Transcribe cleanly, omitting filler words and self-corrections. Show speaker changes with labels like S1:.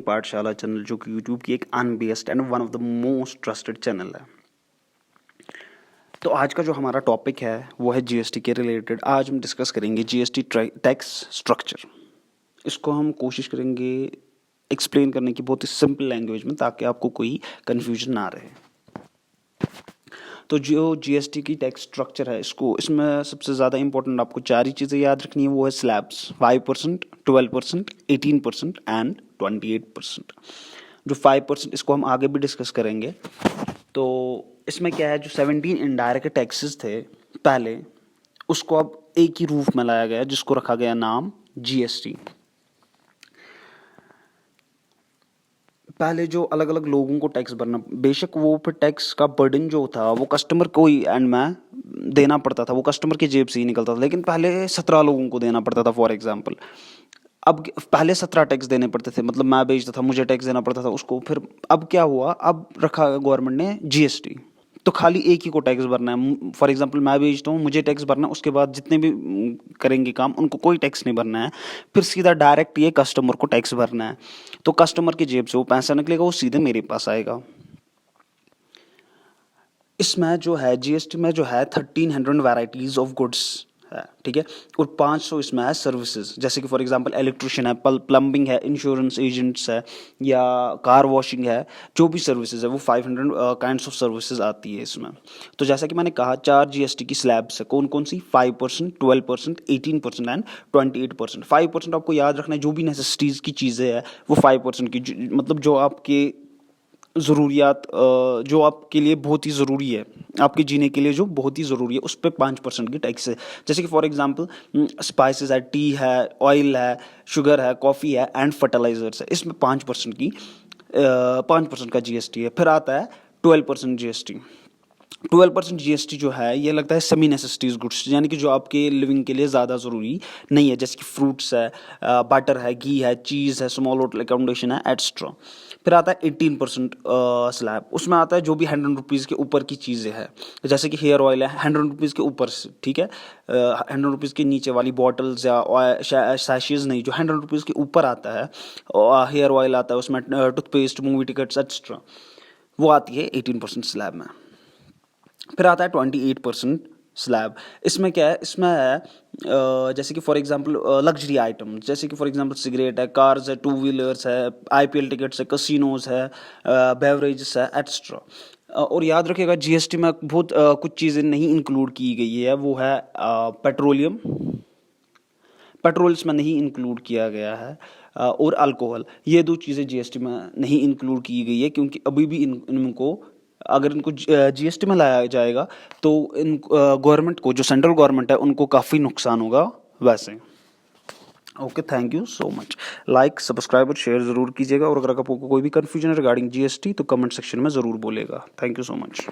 S1: पाठशाला चैनल, जो कि यूट्यूब की एक unbiased and one of the most trusted channel है। तो आज का जो हमारा टॉपिक है वो है जीएसटी के रिलेटेड। आज हम डिस्कस करेंगे जीएसटी टैक्स स्ट्रक्चर। इसको हम कोशिश करेंगे एक्सप्लेन करने की बहुत ही सिंपल लैंग्वेज में, ताकि आपको कोई कन्फ्यूजन ना रहे। तो जो जीएसटी की टैक्स स्ट्रक्चर है, इसमें सबसे ज़्यादा इंपॉर्टेंट आपको चार ही चीज़ें याद रखनी है। वो है स्लैब्स 5%, 12%, 18% एंड 28%। जो 5%, इसको हम आगे भी डिस्कस करेंगे। तो इसमें क्या है, जो 17 इनडायरेक्ट टैक्सेस थे पहले, उसको अब एक ही रूफ में लाया गया, जिसको रखा गया नाम जीएसटी। पहले जो अलग अलग लोगों को टैक्स भरना, बेशक वो फिर टैक्स का बर्डन जो था वो कस्टमर को ही एंड में देना पड़ता था, वो कस्टमर की जेब से ही निकलता था। लेकिन पहले 17 लोगों को देना पड़ता था फॉर एग्जांपल। अब पहले 17 टैक्स देने पड़ते थे, मतलब मैं बेचता था, मुझे टैक्स देना पड़ता था उसको। फिर अब क्या हुआ, अब रखा गवर्नमेंट ने जीएसटी, तो खाली एक ही को टैक्स भरना है। फॉर एग्जांपल मैं बेचता हूँ, मुझे टैक्स भरना है, उसके बाद जितने भी करेंगे काम उनको कोई टैक्स नहीं भरना है। फिर सीधा डायरेक्ट ये कस्टमर को टैक्स भरना है। तो कस्टमर की जेब से वो पैसा निकलेगा, वो सीधे मेरे पास आएगा। इसमें जो है जीएसटी में जो है 1300 वैराइटीज ऑफ गुड्स है, ठीक है। और 500 इसमें है सर्विसेज, जैसे कि फॉर एग्जांपल इलेक्ट्रिशियन है, प्लम्बिंग है, इंश्योरेंस एजेंट्स है, या कार वॉशिंग है। जो भी सर्विसेज है वो 500 काइंड्स ऑफ सर्विसेज आती है इसमें। तो जैसा कि मैंने कहा, 4 जीएसटी की स्लैब्स है। कौन कौन सी? 5%, 12%, 18% एंड 28%। 5% आपको याद रखना है, जो भी नेसेसिटीज़ की चीज़ें हैं वो 5% की, मतलब जो आपके ज़रूरियात, जो आपके लिए बहुत ही ज़रूरी है, आपके जीने के लिए जो बहुत ही ज़रूरी है, उस पर 5% की टैक्स है। जैसे कि फॉर एग्जांपल स्पाइसेस है, टी है, ऑयल है, शुगर है, कॉफ़ी है एंड फर्टिलाइजर्स है। इसमें 5% का जीएसटी है। फिर आता है 12% जीएसटी। 12% जीएसटी जो है ये लगता है सेमी नेसेसिटीज गुड्स, यानी कि जो आपके लिविंग के लिए ज़्यादा ज़रूरी नहीं है, जैसे कि फ्रूट्स है, बटर है, घी है, चीज़ है, स्मॉल होटल अकोमोडेशन है, एक्स्ट्रा। फिर आता है 18% स्लैब। उसमें आता है जो भी 100 रुपीज़ के ऊपर की चीज़ें हैं, जैसे कि हेयर ऑयल है 100 रुपीज़ के ऊपर से, ठीक है। 100 रुपीज़ के नीचे वाली बॉटल्स या सैशेज़ नहीं, जो 100 रुपीज़ के ऊपर आता है। हेयर ऑयल आता है उसमें, टूथपेस्ट, मूवी टिकट्स एक्स्ट्रा, वो आती है 18% स्लैब में। फिर आता है 28% स्लैब। इसमें क्या है, इसमें है जैसे कि फॉर एग्जांपल लग्जरी आइटम, जैसे कि फॉर एग्जांपल सिगरेट है, कार्स है, 2 व्हीलर्स है, आईपीएल टिकट्स है, कसिनोज है, बेवरेजेस है, एक्स्ट्रा। और याद रखिएगा जीएसटी में बहुत कुछ चीज़ें नहीं इंक्लूड की गई है, वो है पेट्रोलियम, पेट्रोल इसमें नहीं इंक्लूड किया गया है, और अल्कोहल। ये 2 चीज़ें जीएसटी में नहीं इंक्लूड की गई है, क्योंकि अभी भी इनको अगर इनको जीएसटी में लाया जाएगा तो इन गवर्नमेंट को, जो सेंट्रल गवर्नमेंट है, उनको काफ़ी नुकसान होगा वैसे। Okay, thank you so much. Like, subscribe और शेयर ज़रूर कीजिएगा, और अगर आपको कोई भी कन्फ्यूजन है रिगार्डिंग जीएसटी तो कमेंट सेक्शन में ज़रूर बोलेगा। Thank you so much.